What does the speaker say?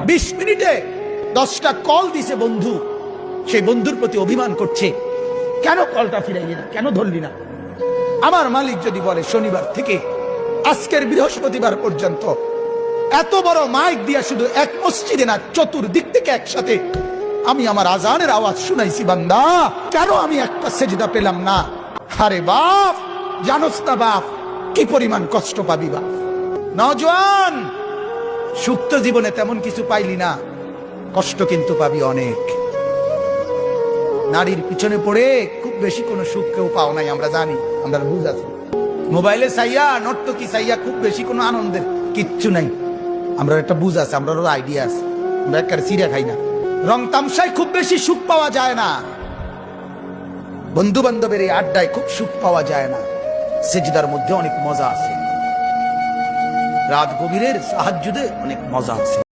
20 মিনিটে 10টা কল দিছে বন্ধু, সেই বন্ধুর প্রতি অভিমান করছে, কেন কলটা ফিরাইলি না, কেন ধরলি না। আমার মালিক যদি বলে শনিবার থেকে আজকের বৃহস্পতিবার পর্যন্ত এত বড় মাইক দিয়া শুধু এক মসজিদে না, চতুর্দিক থেকে একসাথে আমি আমার আজানের আওয়াজ শুনাইছি, বান্দা কেন আমি একটা সেজদা পেলাম না। আরে বাপ, জানোস না বাপ কি পরিমাণ কষ্ট পাবি বাপ। নওজোয়ান, সুপ্ত জীবনে তেমন কিছু পাইলি না, কষ্ট কিন্তু পাবি অনেক। নারীর পিছনে পড়ে খুব বেশি কোনো সুখ কেউ পাও নাই, আমরা জানি, আমরা বুঝ আছি। মোবাইলে চাইয়া, নর্তকী চাইয়া খুব বেশি কোনো আনন্দের কিচ্ছু নাই, আমরা একটা বুঝ আছে, আমরা আইডিয়া আছে। আমরা একটা চিড়া খাই না, রং তামসায় খুব বেশি সুখ পাওয়া যায় না, বন্ধু বান্ধবের এই আড্ডায় খুব সুখ পাওয়া যায় না। সেজদার মধ্যে অনেক মজা আছে, রাত গভীরের তাহাজ্জুদে অনেক মজা আছে।